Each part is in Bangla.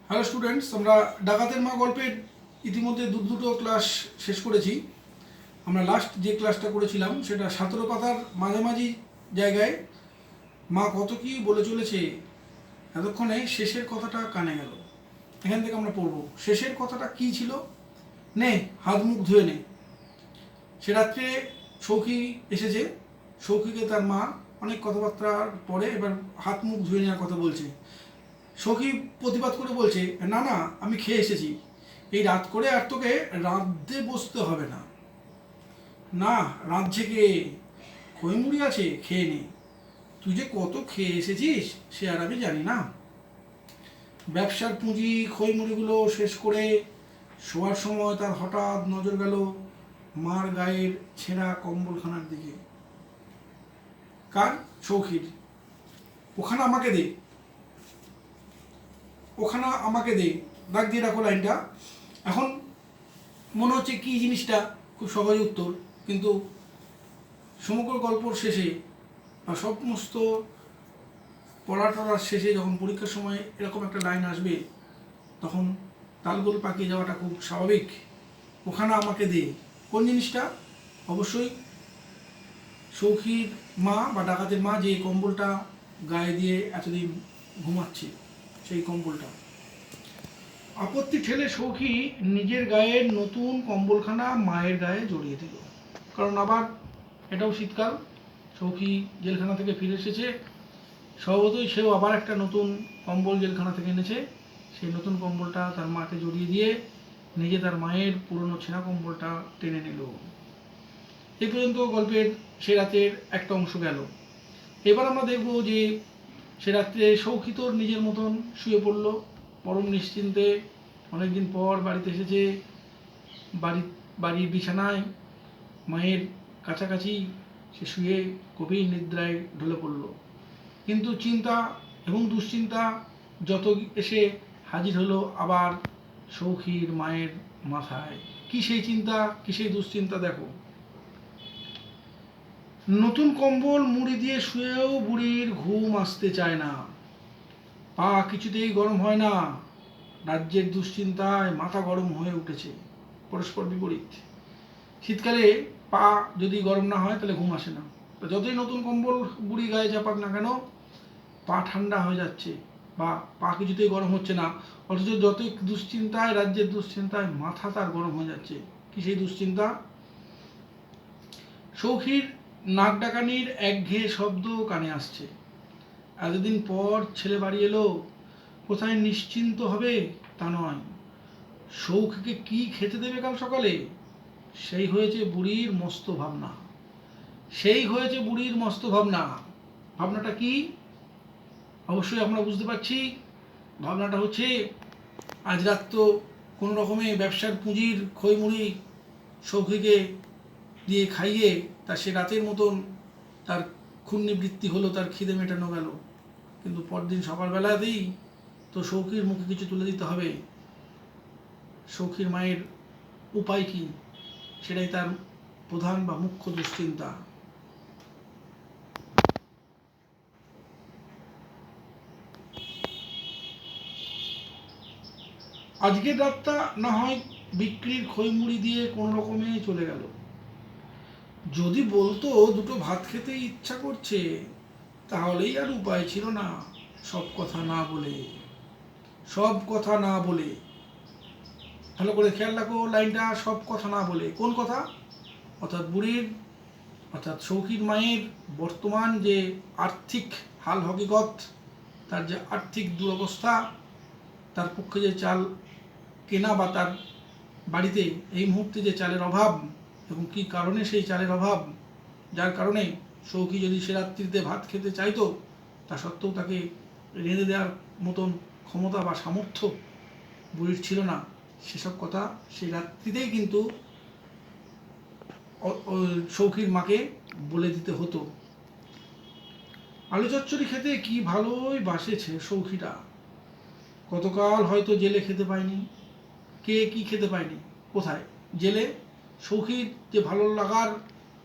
হ্যালো স্টুডেন্টস, আমরা ডাকাতের মা গল্পের ইতিমধ্যে দুটো ক্লাস শেষ করেছি। আমরা লাস্ট যে ক্লাসটা করেছিলাম সেটা 17 পাতার মাঝামাঝি জায়গায় মা কত কি বলে চলেছে, এতক্ষণে শেষের কথাটা কানে গেল। এখান থেকে আমরা পড়ব শেষের কথাটা কি ছিল। নে হাত মুখ ধুয়ে নে। সে রাত্রে সৌখী এসেছে। সৌখীকে তার মা অনেক কথাবার্তার পরে এবার হাত মুখ ধুয়ে নেওয়ার কথা বলছে। সখী প্রতিবাদ করে বলছে, না না, আমি খেয়ে এসেছি, এই রাত করে আর তোকে রাঁধতে বসতে হবে না। না, রাঁধছে কে? খইমুড়ি আছে, খেয়ে নে। তুই যে কত খেয়ে এসেছিস সে আর আমি জানি না। ব্যবসার পুঁজি খইমুড়িগুলো শেষ করে শোয়ার সময় তার হঠাৎ নজর গেল মার গায়ের ছেঁড়া কম্বলখানার দিকে। কার? সৌখীর। ওখানে আমাকে দে, ওখানে আমাকে দে, দাগ দিয়ে রাখো লাইনটা। এখন মনে হচ্ছে কি জিনিসটা খুব সহজ উত্তর, কিন্তু সমগ্র গল্পর শেষে বা সমস্ত পড়া টড়ার শেষে যখন পরীক্ষার সময় এরকম একটা লাইন আসবে তখন তালগোল পাকিয়ে যাওয়াটা খুব স্বাভাবিক। ওখানে আমাকে দে, কোন জিনিসটা? অবশ্যই সৌখীর মা বা ডাকাতের মা যে কম্বলটা গায়ে দিয়ে এতদিন ঘুমাচ্ছে সেই কম্বলটা। আপত্তি ঠেলে সৌখী নিজের গায়ের নতুন কম্বলখানা মায়ের গায়ে জড়িয়ে দিল। কারণ আবার এটাও শীতকাল, সৌখী জেলখানা থেকে ফিরে এসেছে, স্বভাবতই সেও আবার একটা নতুন কম্বল জেলখানা থেকে এনেছে। সেই নতুন কম্বলটা তার মাকে জড়িয়ে দিয়ে নিজে তার মায়ের পুরনো ছেঁড়া কম্বলটা টেনে নিল। এই পর্যন্ত গল্পের সে রাতের একটা অংশ গেল। এবার আমরা দেখব যে সে রাত্রে সৌখী তোর নিজের মতন শুয়ে পড়ল পরম নিশ্চিন্তে। অনেকদিন পর বাড়িতে এসেছে, বাড়ির বিছানায় মায়ের কাছাকাছি সে শুয়ে গভীর নিদ্রায় ঢলে পড়ল। কিন্তু চিন্তা এবং দুশ্চিন্তা যত এসে হাজির হলো আবার সৌখীর মায়ের মাথায়। কি সেই চিন্তা, কি সেই দুশ্চিন্তা দেখো। নতুন কম্বল মুড়ি দিয়ে শুয়েও বুড়ির ঘুম আসতে চায় না, পা কিছুতেই গরম হয় না, রাজ্যের দুশ্চিন্তায় মাথা গরম হয়ে উঠেছে। পরস্পর বিপরীত। শীতকালে পা যদি গরম না হয় তাহলে ঘুম আসে না, যতই নতুন কম্বল বুড়ি গায়ে চাপাক না কেন পা ঠান্ডা হয়ে যাচ্ছে বা পা কিছুতেই গরম হচ্ছে না, অথচ যতই দুশ্চিন্তায়, রাজ্যের দুশ্চিন্তায় মাথা তার গরম হয়ে যাচ্ছে। কি সেই দুশ্চিন্তা? সৌখীর নাক ডাকানির একঘেয়ে শব্দ কানে আসছে। এতদিন পর ছেলে বাড়ি এলো, কোথায় নিশ্চিন্ত হবে তা নয়, সৌখীকে কি খেতে দেবে কাল সকালে, সেই হয়েছে বুড়ির মস্ত ভাবনা। সেই হয়েছে বুড়ির মস্ত ভাবনা। ভাবনাটা কি? অবশ্যই আমরা বুঝতে পারছি। ভাবনাটা হচ্ছে আজ রাত তো কোনো রকমে ব্যবসার পুঁজির খইমুড়ি সৌখীকে দিয়ে খাইয়ে তার সে রাতের মতন তার ক্ষুণ্ণিবৃত্তি হলো, তার খিদে মেটানো গেল। কিন্তু পরদিন সকালবেলাতেই তো সৌখীর মুখে কিছু তুলে দিতে হবে। সৌখীর মায়ের উপায় কি, সেটাই তার প্রধান বা মুখ্য দুশ্চিন্তা। আজকের রাতটা না হয় বিক্রির খইমুড়ি দিয়ে কোনো রকমে চলে গেল। যদি বলতো দুটো ভাত খেতে ইচ্ছা করছে তাহলেই আর উপায় ছিল না। সব কথা না বলে, সব কথা না বলে, ভালো করে খেয়াল রাখো লাইনটা, সব কথা না বলে। কোন কথা? অর্থাৎ বুড়ির, অর্থাৎ সৌখীর মায়ের বর্তমান যে আর্থিক হাল হকিকত, তার যে আর্থিক দুরবস্থা, তার পক্ষে যে চাল কেনা বা তার বাড়িতে এই মুহূর্তে যে চালের অভাব এবং কী কারণে সেই চালের অভাব, যার কারণে সৌখী যদি সে রাত্রিতে ভাত খেতে চাইতো তা সত্ত্বেও তাকে রেঁধে দেওয়ার মতন ক্ষমতা বা সামর্থ্য বুড়ির ছিল না, সেসব কথা সেই রাত্রিতেই কিন্তু সৌখীর মাকে বলে দিতে হতো। আলু চচ্চড়ি খেতে কি ভালোই বাসেছে সৌখীটা। গতকাল হয়তো জেলে খেতে পায়নি। কে কি খেতে পায়নি? কোথায়? জেলে। সৌখীর যে ভালো লাগার,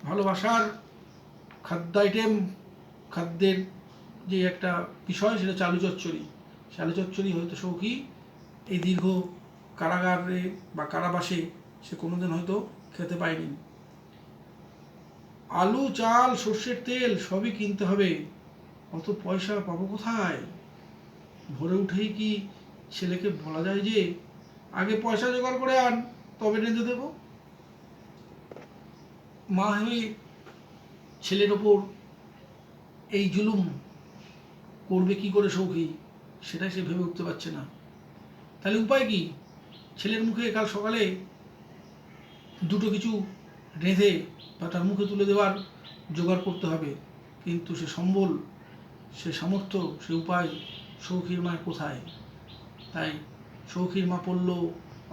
ভালোবাসার খাদ্য আইটেম, খাদ্যের যে একটা বিষয়, সেটা হচ্ছে আলু চচ্চড়ি। সে আলু চচ্চড়ি হয়তো সৌখী এই দীর্ঘ কারাগারে বা কারাবাসে সে কোনোদিন হয়তো খেতে পায়নি। আলু, চাল, সর্ষের তেল সবই কিনতে হবে, অত পয়সা পাবো কোথায়? ভোরে উঠেই কি ছেলেকে বলা যায় যে আগে পয়সা জোগাড় করে আন, তবে রেঁধে দেব? মা হয়ে ছেলের ওপর এই জুলুম করবে কি করে সৌখী, সেটাই সে ভেবে উঠতে পারছে না। তাহলে উপায় কি? ছেলের মুখে কাল সকালে দুটো কিছু রেঁধে বা তার মুখে তুলে দেওয়ার জোগাড় করতে হবে, কিন্তু সে সম্বল, সে সামর্থ্য, সে উপায় সৌখীর মায়ের কোথায়? তাই সৌখীর মা পড়ল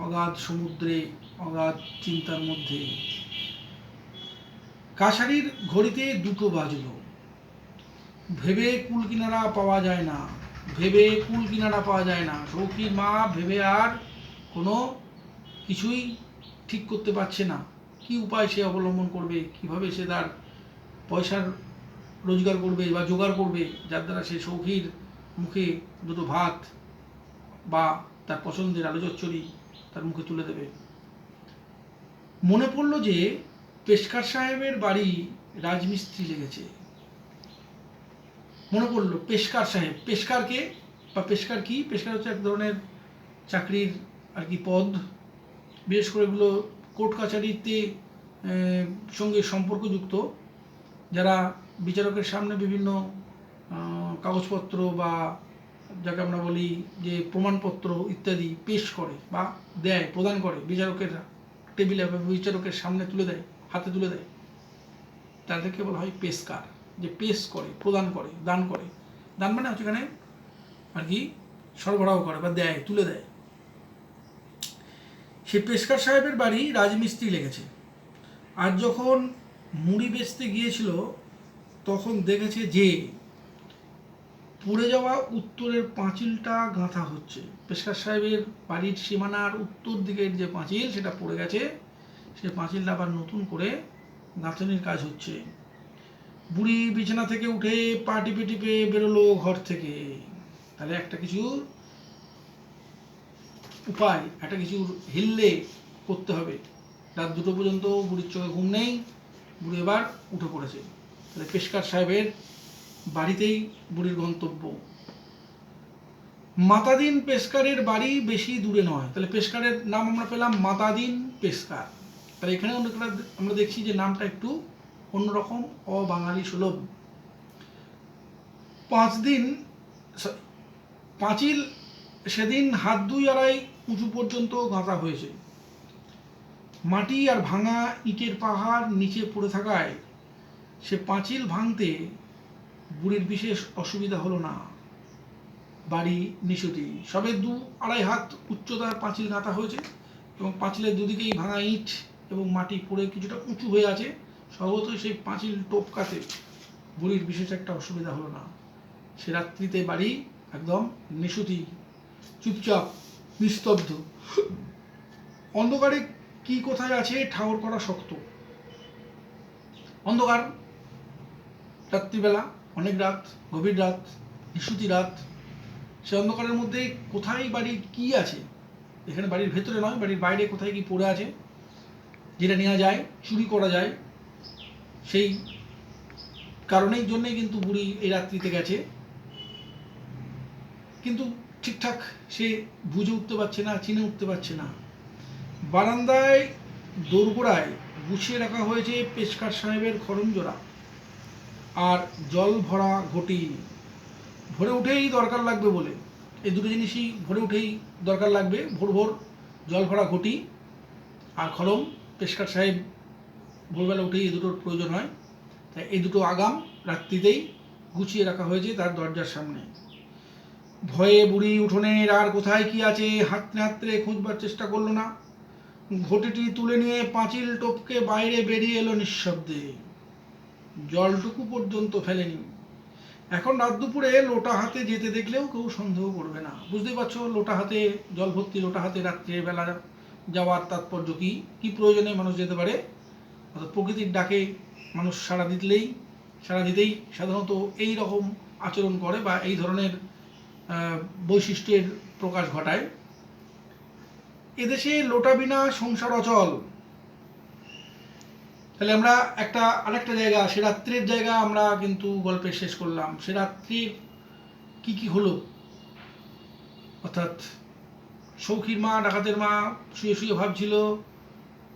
অগাধ সমুদ্রে, অগাধ চিন্তার মধ্যে। কাছারির ঘড়িতে 2টো বাজল। ভেবে কুল কিনারা পাওয়া যায় না, ভেবে কুল কিনারা পাওয়া যায় না। সৌখীর মা ভেবে আর কোনো কিছুই ঠিক করতে পারছে না। কি উপায় সে অবলম্বন করবে, কিভাবে সে তার পয়সার রোজগার করবে বা জোগাড় করবে, যার দ্বারা সে সৌখীর মুখে 2টো ভাত বা তার পছন্দের আলু চচ্চড়ি তার মুখে তুলে দেবে। মনে পড়ল যে পেশকার সাহেবের বাড়ি রাজমিস্ত্রি লেগেছে। মনে পড়ল পেশকার সাহেব, পেশকারকে বা পেশকার কি? পেশকার হচ্ছে এক ধরনের চাকরির আর কি পদ, বিশেষ করে এগুলো কোর্ট কাছারিতে সঙ্গে সম্পর্কযুক্ত, যারা বিচারকের সামনে বিভিন্ন কাগজপত্র বা যাকে আমরা বলি যে প্রমাণপত্র ইত্যাদি পেশ করে বা দেয়, প্রদান করে বিচারকের টেবিলে বা বিচারকের সামনে তুলে দেয়, হাতে তুলে দেয়, তাদেরকে বলা হয় পেশকার। যে পেশ করে, প্রদান করে, দান করে। দান মানে হচ্ছে এখানে আর কি সরবরাহ করে বা দেয়, তুলে দেয়। সে পেশকার সাহেবের বাড়ি রাজমিস্ত্রি লেগেছে। আর যখন মুড়ি বেচতে গিয়েছিল তখন দেখেছে যে পড়ে যাওয়া উত্তরের পাঁচিলটা গাঁথা হচ্ছে। পেশকার সাহেবের বাড়ির সীমানার উত্তর দিকের যে পাঁচিল সেটা পড়ে গেছে, সে পাঁচিলটা আবার নতুন করে গাঁথনির কাজ হচ্ছে। বুড়ি বিছানা থেকে উঠে পা টিপে টিপে বেরোলো ঘর থেকে। তাহলে একটা কিছু উপায়, একটা কিছু হিললে করতে হবে। রাত 2টো পর্যন্ত বুড়ির চোখে ঘুম নেই, বুড়ি এবার উঠে পড়েছে। তাহলে পেশকার সাহেবের বাড়িতেই বুড়ির গন্তব্য। মাতাদিন পেশকারের বাড়ি বেশি দূরে নয়। তাহলে পেশকারের নাম আমরা পেলাম মাতাদিন পেশকার। তাহলে এখানে আমরা দেখছি যে নামটা একটু অন্যরকম, অবাঙালি সুলভ। 5 দিন পাঁচিল সেদিন হাত 2-2.5 উঁচু পর্যন্ত গাঁথা হয়েছে। মাটি আর ভাঙা ইটের পাহাড় নিচে পড়ে থাকায় সে পাঁচিল ভাঙতে বুড়ির বিশেষ অসুবিধা হলো না। বাড়ি নিশুতি, সবে 2-2.5 হাত উচ্চতার পাঁচিল গাঁথা হয়েছে এবং পাঁচিলের দুদিকেই ভাঙা ইট এবং মাটি পড়ে কিছুটা উঁচু হয়ে আছে। স্বভাবতই সেই পাঁচিল টপকাতে বুড়ির বিশেষ একটা অসুবিধা হলো না। সে রাত্রিতে বাড়ি একদম নিশুতি, চুপচাপ, নিস্তব্ধ। অন্ধকারে কি কোথায় আছে ঠাউর করা শক্ত। অন্ধকার, রাত্রিবেলা, অনেক রাত, গভীর রাত, নিশুতি রাত। সে অন্ধকারের মধ্যে কোথায় বাড়ির কি আছে, এখানে বাড়ির ভেতরে নয়, বাড়ির বাইরে কোথায় কি পড়ে আছে যেটা নেওয়া যায়, চুরি করা যায়, সেই কারণেই জন্যই কিন্তু বুড়ি এই রাত্রিতে গেছে। কিন্তু ঠিকঠাক সে বুঝে উঠতে পারছে না, চিনে উঠতে পারছে না। বারান্দায় দোরগোড়ায় গুছিয়ে রাখা হয়েছে পেশকার সাহেবের খড়মজোড়া আর জল ভরা ঘটি। ভোরে উঠেই দরকার লাগবে বলে, এই দুটো জিনিসই ভোরে উঠেই দরকার লাগবে। ভোর ভোর জল ভরা ঘটি আর খড়ম। পেশকার সাহেব ভোরবেলা উঠেই এই দুটোর প্রয়োজন হয়, তাই এই দুটো আগাম রাত্রিতেই গুছিয়ে রাখা হয়েছে তার দরজার সামনে। ভয়ে বুড়ি উঠোনের আর কোথায় কি আছে হাতড়ে হাতড়ে খুঁজবার চেষ্টা করলো না। ঘটিটি তুলে নিয়ে পাঁচিল টপকে বাইরে বেরিয়ে এলো নিঃশব্দে। জলটুকু পর্যন্ত ফেলেনি। এখন রাত দুপুরে লোটা হাতে যেতে দেখলেও কেউ সন্দেহ করবে না। বুঝতেই পারছো, লোটা হাতে, জল ভর্তি লোটা হাতে রাত্রির বেলা যাওয়ার তাৎপর্য কি, কি প্রয়োজনে মানুষ যেতে পারে। অর্থাৎ প্রকৃতির ডাকে মানুষ সাড়া দিতেই সাধারণত এই রকম আচরণ করে বা এই ধরনের বৈশিষ্ট্যের প্রকাশ ঘটায়। এদেশে লোটা বিনা সংসার অচল। তাহলে আমরা আরেকটা জায়গা, সে রাত্রির জায়গা আমরা কিন্তু গল্পে শেষ করলাম। সে রাত্রির কি হলো, অর্থাৎ সৌখীর মা, ডাকাতের মা শুয়ে শুয়ে ভাবছিল,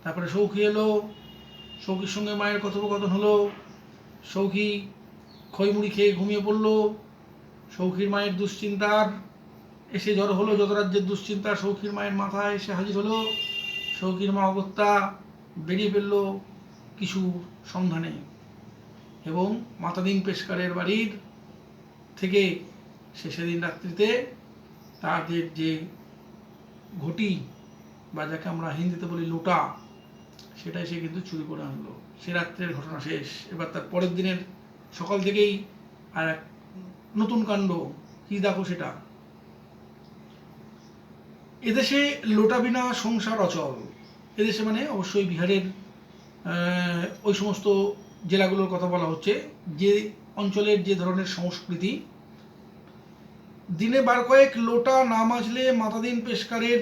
তারপরে সৌখী এলো, সৌখীর সঙ্গে মায়ের কথোপকথন হলো, সৌখী খইমুড়ি খেয়ে ঘুমিয়ে পড়লো, সৌখীর মায়ের দুশ্চিন্তার এসে জড়ো হলো, যত রাজ্যের দুশ্চিন্তা সৌখীর মায়ের মাথায় এসে হাজির হলো। সৌখীর মা অগত্যা বেরিয়ে ফেললো কিছু সন্ধানে, এবং মাতাদিন পেশকারের বাড়ির থেকে সে সেদিন রাত্রিতে তাদের যে ঘটি বা যাকে আমরা হিন্দিতে বলি লোটা, সেটাই সে কিন্তু চুরি করে আনলো। সে রাত্রের ঘটনা শেষ। এবার তার পরের দিনের সকাল থেকেই আর এক নতুন কাণ্ড। কি দেখো সেটা, এদেশে লোটা বিনা সংসার অচল। এদেশে মানে অবশ্যই বিহারের ওই সমস্ত জেলাগুলোর কথা বলা হচ্ছে, যে অঞ্চলের যে ধরনের সংস্কৃতি, দিনে বার কয়েক লোটা না মাজলে মাতাদিন পেশকারের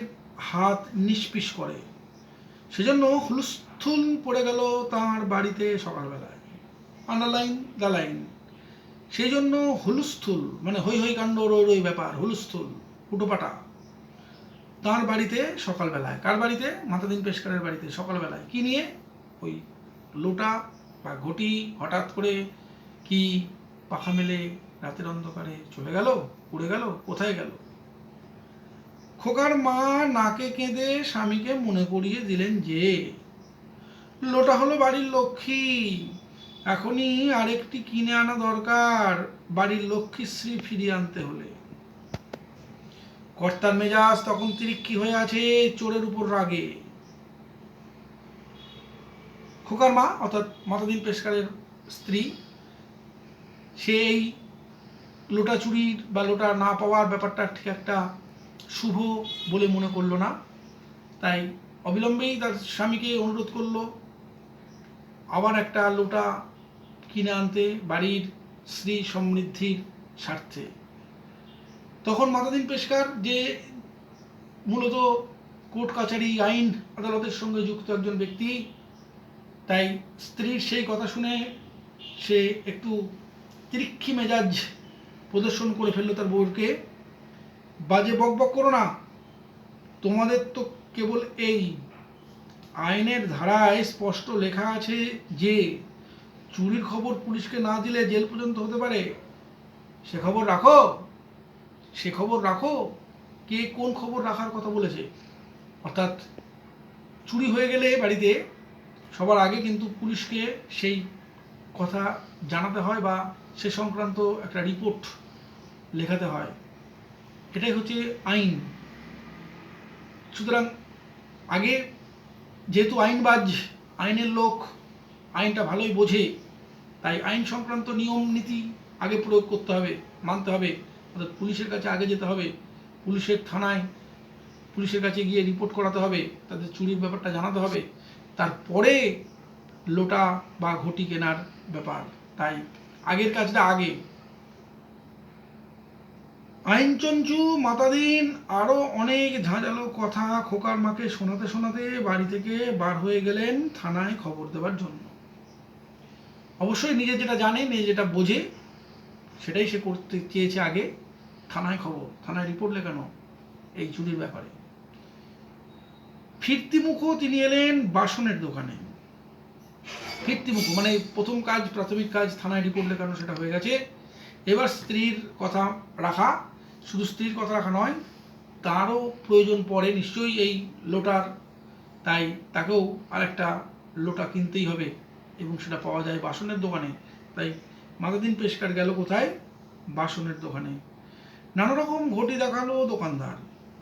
হাত নিষ্পিস করে। সেজন্য হুলস্থুল পড়ে গেল তাঁর বাড়িতে সকালবেলায়। Underline the line. সেই জন্য হুলস্থুল মানে হই হই কাণ্ড, রই রই ব্যাপার, হুলস্থুল হুটোপাটা তাঁর বাড়িতে সকালবেলায়। কার বাড়িতে? মাতাদিন পেশকারের বাড়িতে সকালবেলায়। কি নিয়ে? ওই লোটা বা ঘটি হঠাৎ করে কি পাখা মেলে রাতের অন্ধকারে চলে গেল, উড়ে গেল, কোথায় গেল? খোকার মা নাকে কেঁদে স্বামীকে মনে করিয়ে দিলেন যে লোটা হলো বাড়ির লক্ষ্মী, এখনই আরেকটি কিনে আনা দরকার বাড়ির লক্ষ্মীশ্রী ফিরিয়ে আনতে হলে। কর্তার মেজাজ তখন তিরিক্ষি হয়ে আছে চোরের উপর রাগে। খোকার মা অর্থাৎ মাতাদিন পেশকারের স্ত্রী, সেই লোটা চুরির বা লোটা না পাওয়ার ব্যাপারটা ঠিক একটা শুভ বলে মনে করলো না। তাই অবিলম্বেই তার স্বামীকে অনুরোধ করলো আবার একটা লোটা কিনে আনতে বাড়ির শ্রী সমৃদ্ধির স্বার্থে। তখন মাতাদিন পেশকার, যে মূলত কোর্ট কাছারি আইন আদালতের সঙ্গে যুক্ত একজন ব্যক্তি, তাই স্ত্রীর সেই কথা শুনে সে একটু তিরিক্ষি মেজাজ প্রদর্শন করে ফেললো তার বউকে। বাজে বকবক করো না, তোমাদের তো কেবল এই আইনের ধারায় স্পষ্ট লেখা আছে যে চুরির খবর পুলিশকে না দিলে জেল পর্যন্ত হতে পারে। সে খবর রাখো, সে খবর রাখো। কে কোন খবর রাখার কথা বলেছে? অর্থাৎ চুরি হয়ে গেলে বাড়িতে সবার আগে কিন্তু পুলিশকে সেই কথা জানাতে হয় বা সে সংক্রান্ত একটা রিপোর্ট লেখাতে হয়। এটাই হচ্ছে আইন। সুতরাং আগে যেহেতু আইনবাজ, আইনের লোক, আইনটা ভালোই বোঝে, তাই আইন সংক্রান্ত নিয়ম নীতি আগে প্রয়োগ করতে হবে, মানতে হবে। অর্থাৎ পুলিশের কাছে আগে যেতে হবে, পুলিশের থানায় পুলিশের কাছে গিয়ে রিপোর্ট করাতে হবে, তাদের চুরির ব্যাপারটা জানাতে হবে, তারপরে লোটা বা ঘটি কেনার ব্যাপার। তাই আগের কাজটা আগে। আইনচঞ্চু মাতাদিন আরও অনেক ঝাঁঝালো কথা খোকার মাকে শোনাতে শোনাতে বাড়ি থেকে বার হয়ে গেলেন থানায় খবর দেওয়ার জন্য। অবশ্যই নিজে যেটা জানে, নিজে যেটা বোঝে, সেটাই সে করতে চেয়েছে আগে। থানায় খবর, থানায় রিপোর্ট লেখানো এই চুরির ব্যাপারে। ফিরতিমুখও তিনি এলেন বাসনের দোকানে। ফিরতিমুখ মানে প্রথম কাজ, প্রাথমিক কাজ থানায় রিপোর্ট লেখানো, সেটা হয়ে গেছে। এবার স্ত্রীর কথা রাখা, শুধু স্ত্রীর কথা রাখা নয়, তারও প্রয়োজন পড়ে নিশ্চয়ই এই লোটার। তাই তাকেও আরেকটা লোটা কিনতেই হবে, এবং সেটা পাওয়া যায় বাসনের দোকানে। তাই মাতাদিন পেশকার গেল কোথায়? বাসনের দোকানে। নানা রকম ঘটি দেখালো দোকানদার,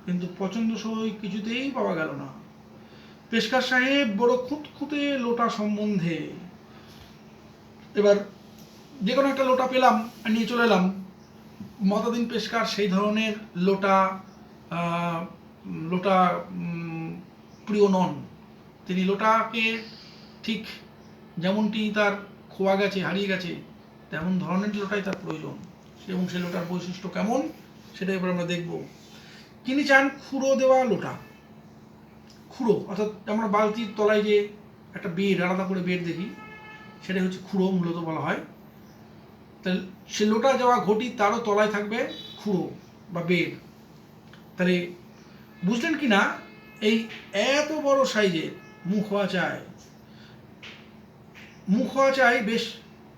কিন্তু পছন্দসই কিছুতেই পাওয়া গেল না। পেশকার সাহেব বড় খুঁতখুঁতে লোটা সম্বন্ধে। এবার যে কোনো একটা লোটা পেলাম আর নিয়ে চলে এলাম। মাতাদিন পেশকার সেই ধরনের লোটা লোটা প্রিয় নন। তিনি লোটাকে ঠিক যেমনটি তার খোয়া গেছে, হারিয়ে গেছে, তেমন ধরনের লোটাই তার প্রয়োজন। এবং সেই লোটার বৈশিষ্ট্য কেমন সেটা এবার আমরা দেখব। তিনি চান খুঁড়ো দেওয়া লোটা। খুঁড়ো, অর্থাৎ আমরা বালতির তলায় যে একটা বেড, আলাদা করে বেড দেখি, সেটাই হচ্ছে খুঁড়ো মূলত বলা হয়। তাহলে সে লোটা যাওয়া ঘটি তারও তলায় থাকবে খুঁড়ো বা বেড। তাহলে বুঝলেন কি না, এই এত বড় সাইজের মুখ হওয়া চাই বেশ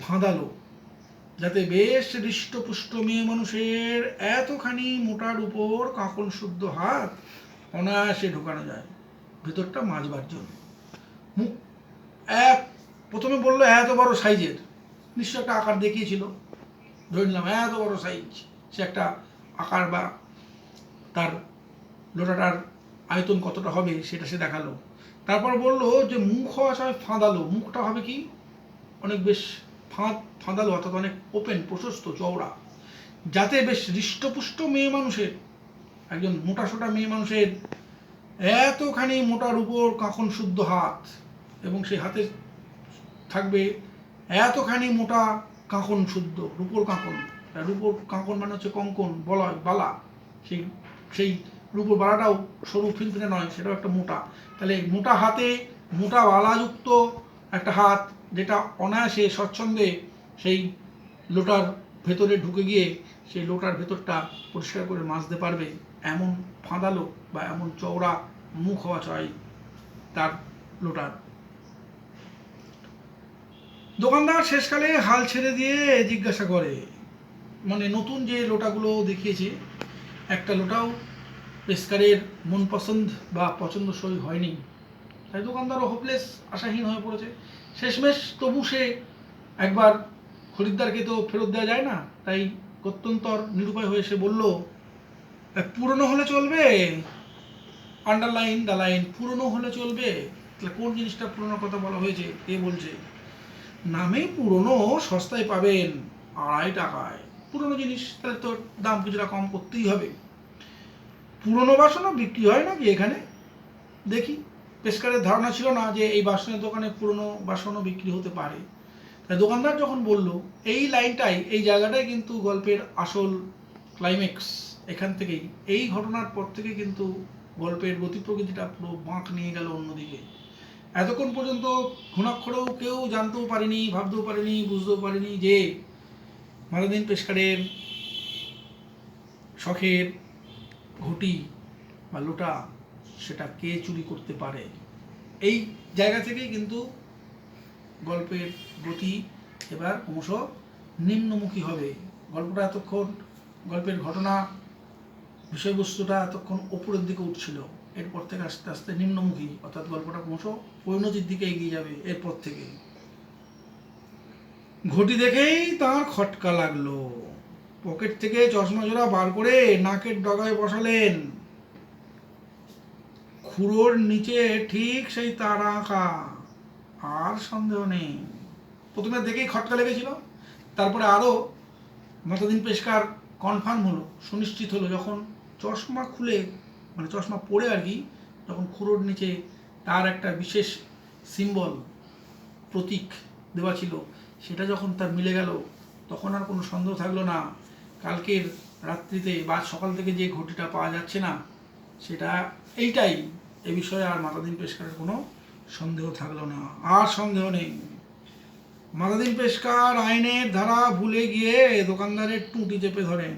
ফাঁদালো, যাতে বেশ হৃষ্টপুষ্ট মেয়ে মানুষের এতখানি মোটার উপর কাঁকন শুদ্ধ হাত অনায়াসে ঢোকানো যায় ভেতরটা মাজবার জন্য। মুখ প্রথমে বললো এত বড় সাইজের, নিশ্চয় একটা আকার দেখিয়েছিল, ধরে নিলাম এত বড় সাইজ, সে একটা আকার বা তার লোটাটার আয়তন কতটা হবে সেটা সে দেখালো। তারপর বললো যে মুখ হওয়া চাই ফাঁদালো, মুখটা হবে কি অনেক বেশ ফাঁদালো, অর্থাৎ অনেক ওপেন, প্রশস্ত, চওড়া, যাতে বেশ হৃষ্টপুষ্ট মেয়ে মানুষের, একজন মোটাসোটা মেয়ে মানুষের এতখানি মোটার উপর কাঁকন শুদ্ধ হাত, এবং সেই হাতে থাকবে এতখানি মোটা কাঁকন শুদ্ধ রূপোর কাঁকন। রূপোর কাঁকন মানে হচ্ছে কঙ্কন, বলয়, বালা, সেই রূপোর বালাটাও সরু ফিনফিনে নয়, সেটাও একটা মোটা। তাহলে মোটা হাতে মোটা বালাযুক্ত একটা হাত, যেটা অনায়াসে স্বচ্ছন্দে সেই লোটার ভেতরে ঢুকে গিয়ে সেই লোটার ভেতরটা পরিষ্কার করে মাজতে পারবে, এমন ফাঁদালো বা এমন চওড়া মুখ হওয়া চাই তার লোটার। দোকানদার শেষকালে হাল ছেড়ে দিয়ে জিজ্ঞাসা করে, মানে নতুন যে লোটাগুলো দেখিয়েছে, একটা লোটাও পেশকারের মন পছন্দ বা পছন্দসই হয়নি। তাই দোকানদারও হোপলেস, আশাহীন হয়ে পড়েছে। শেষমেশ তবু সে একবার খরিদ্দারকে তো ফেরত দেওয়া যায় না, তাই গত্যন্তর নিরুপায় হয়ে সে বলল, পুরনো হলে চলবে, আন্ডারলাইন দ্য লাইন, পুরনো হলে চলবে। তাহলে কোন জিনিসটা পুরনোর কথা বলা হয়েছে, কে বলছে? নামে পুরনো, সস্তায় পাবেন 2.5 টাকায়। পুরনো জিনিস, তাহলে তো দাম কিছুটা কম করতেই হবে। পুরনো বাসনও বিক্রি হয় নাকি এখানে দেখি? পেশকারের ধারণা ছিল না যে এই বাসনের দোকানে পুরনো বাসনও বিক্রি হতে পারে। তাই দোকানদার যখন বলল, এই লাইনটাই, এই জায়গাটাই কিন্তু গল্পের আসল ক্লাইম্যাক্স। এখান থেকেই, এই ঘটনার পর থেকে কিন্তু গল্পের গতি প্রকৃতিটা পুরো বাঁক নিয়ে গেল অন্যদিকে। এতক্ষণ পর্যন্ত ঘুণাক্ষরেও কেউ জানতেও পারেনি, ভাবতেও পারেনি, বুঝতেও পারেনি যে মাতাদিন পেশকারের শখের ঘটি বা লোটা সেটা কে চুরি করতে পারে। এই জায়গা থেকেই কিন্তু গল্পের গতি এবার ক্রমশ নিম্নমুখী হবে। গল্পটা এতক্ষণ, গল্পের ঘটনা, বিষয়বস্তুটা এতক্ষণ ওপরের দিকে উঠছিল, এরপর থেকে আস্তে আস্তে নিম্নমুখী, অর্থাৎ গল্পটা ক্রমশ পরিণতির দিকে এগিয়ে যাবে এরপর থেকে। ঘটি দেখেই তার খটকা লাগলো, পকেট থেকে চশমা জোড়া বার করে নাকের ডগায় বসালেন। খুঁড়োর নিচে ঠিক সেই তার আঁকা, আর সন্দেহ নেই। প্রথমে দেখেই খটকা লেগেছিল, তারপরে আরও মাতাদিন পেশকার কনফার্ম হলো, সুনিশ্চিত হলো, যখন চশমা খুলে, মানে চশমা পরে আর কি, যখন খুঁড়োর নিচে তার একটা বিশেষ সিম্বল, প্রতীক দেওয়া ছিল, সেটা যখন তার মিলে গেল, তখন আর কোনো সন্দেহ থাকলো না। কালকের রাত্রিতে বা সকাল থেকে যে ঘটিটা পাওয়া যাচ্ছে না, সেটা এইটাই, এ বিষয়ে আর মাতাদিন পেশকারের কোনো সন্দেহ থাকলো না। আর সন্দেহ নেই। মাতাদিন পেশকার আইনের ধারা ভুলে গিয়ে দোকানদারের টুঁটি চেপে ধরেন।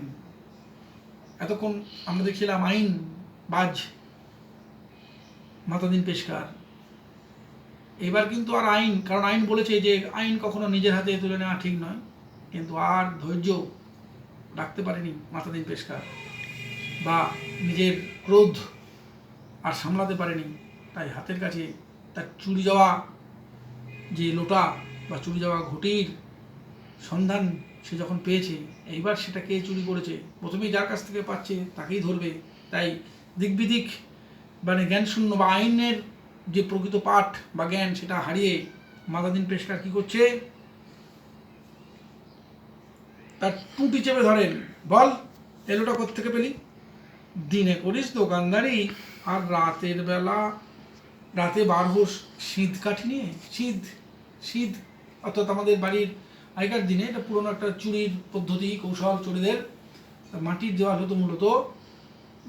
এতক্ষণ আমরা দেখছিলাম আইন বাজ মাতাদিন পেশকার, এবার কিন্তু আর আইন, কারণ আইন বলেছে যে আইন কখনো নিজের হাতে তুলে নেওয়া ঠিক নয়, কিন্তু আর ধৈর্য রাখতে পারেনি মাতাদিন পেশকার, বা নিজের ক্রোধ আর সামলাতে পারেনি। তাই হাতের কাছে তার চুরি যাওয়া যে লোটা বা চুরি যাওয়া ঘটির সন্ধান সে যখন পেয়েছে, এইবার সেটা কে চুরি করেছে, প্রথমেই যার কাছ থেকে পাচ্ছে তাকেই ধরবে। তাই দিক বিদিক, মানে জ্ঞানশূন্য বা আইনের যে প্রকৃত পাঠ বা জ্ঞান, সেটা হারিয়ে মাতাদিন পেশকার কী করছে, তার টুঁটি চেপে ধরেন। বল, এলোটা কোত্থেকে পেলি? দিনে করিস দোকানদারি, আর রাতের বেলা রাতে বার হোস সিঁধ কাঠি নিয়ে। সিঁধ অর্থাৎ আমাদের বাড়ির আগেকার দিনে এটা পুরোনো একটা চুরির পদ্ধতি, কৌশল, চোরেদের মাটির দেওয়াল হতো মূলত,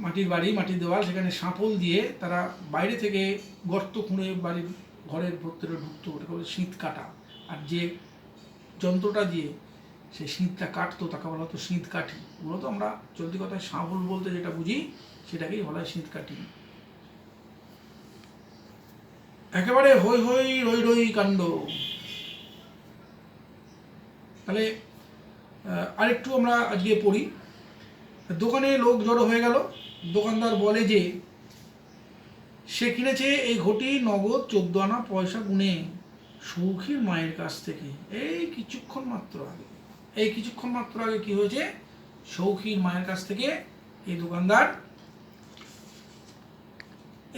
মাটির বাড়ি, মাটির দেওয়াল, সেখানে সাঁপল দিয়ে তারা বাইরে থেকে গর্ত খুঁড়ে বাড়ির ঘরের ভেতরে ঢুকতো, ওটাকে বলে শীত কাটা। আর যে যন্ত্রটা দিয়ে সেই শীতটা কাটতো তাকে বলা হতো শীত কাঠি। মূলত আমরা চলতি কথায় সাঁপল বলতে যেটা বুঝি সেটাকেই বলা হয় শীত কাঠি। একেবারে হই হই রই রই কাণ্ড। তাহলে আরেকটু আমরা আজকে পড়ি। দোকানে লোক জড়ো হয়ে গেল। দোকানদার বলে যে সে কিনেছে এই ঘটি নগদ 14 আনা পয়সা গুনে সৌখীর মায়ের কাছ থেকে। এই কিছুক্ষণ মাত্র আগে কি হয়েছে? সৌখীর মায়ের কাছ থেকে এই দোকানদার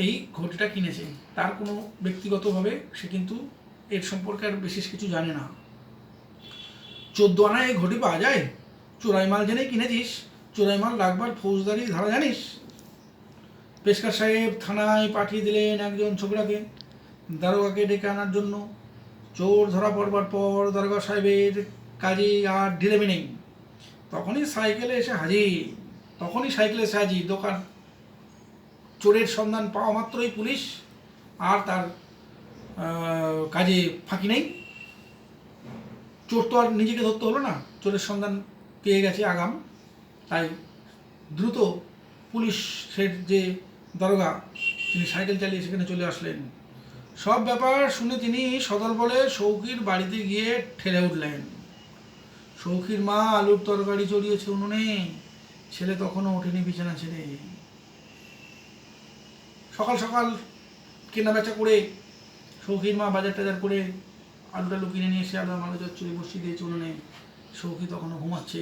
এই ঘটিটা কিনেছে। তার কোনো ব্যক্তিগতভাবে সে কিন্তু এর সম্পর্কে আর বিশেষ কিছু জানে না। 14 আনায় এই ঘটি পাওয়া যায়? চোরাই মাল জেনে কিনেছিস, চোরাই মাল রাখবার ফৌজদারি ধারা জানিস? পেশকার সাহেব থানায় পাঠিয়ে দিলেন একজন ছোকরাকে দারোগাকে ডেকে আনার জন্য। চোর ধরা পড়বার পর দারোগা সাহেবের কাজে আর ঢিলেমি নেই। তখনই সাইকেলে এসে হাজির দোকান। চোরের সন্ধান পাওয়া মাত্রই পুলিশ আর তার কাজে ফাঁকি নেই। চোর তো আর নিজেকে ধরতে হলো না, চোরের সন্ধান পেয়ে গেছে আগাম, তাই দ্রুত পুলিশের যে দারোগা তিনি সাইকেল চালিয়ে সেখানে চলে আসলেন। সব ব্যাপার শুনে তিনি সদল বলে সৌখীর বাড়িতে গিয়ে ঠেলে উঠলেন। সৌখীর মা আলুর তরকারি চড়িয়েছে উনুনে, ছেলে তখনও ওঠেনি বিছানা ছেড়ে। সকাল সকাল কেনা বেচা করে সৌখীর মা বাজার টাজার করে আলু টালু কিনে নিয়ে এসে আলু চচ্চড়ি বসিয়ে দিয়েছে উনুনে। সৌখী তখনও ঘুমাচ্ছে।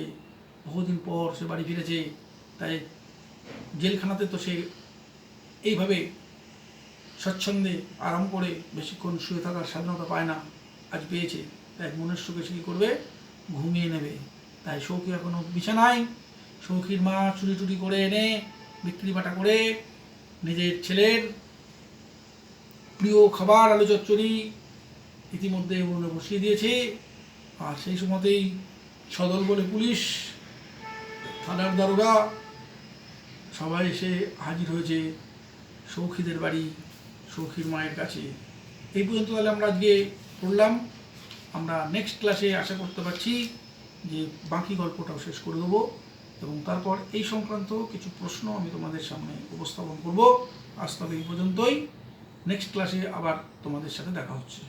বহুদিন পর সে বাড়ি ফিরেছে, তাই জেলখানাতে তো সে এইভাবে স্বচ্ছন্দে আরাম করে বেশিক্ষণ শুয়ে থাকার স্বাধীনতা পায় না, আজ পেয়েছে। তাই মনের সুখে সে কী করবে? ঘুমিয়ে নেবে। তাই সৌখী এখনও বিছানায়। সৌখীর মা চুরি টুরি করে এনে বিক্রি বাটা করে নিজের ছেলের প্রিয় খাবার আলু চচ্চড়ি ইতিমধ্যে উনুনে বসিয়ে দিয়েছে। আর সেই সময়তেই সদল বলে পুলিশ, থানার দারোগা সবাই এসে হাজির হয়েছে সৌখীদের বাড়ি, সৌখীর মায়ের কাছে। এই পর্যন্ত তাহলে আমরা আজকে পড়লাম। আমরা নেক্সট ক্লাসে আশা করতে পারছি যে বাকি গল্পটাও শেষ করে দেবো এবং তারপর এই সংক্রান্ত কিছু প্রশ্ন আমি তোমাদের সামনে উপস্থাপন করব। আজ তবে এই পর্যন্তই। নেক্সট ক্লাসে আবার তোমাদের সাথে দেখা হচ্ছে।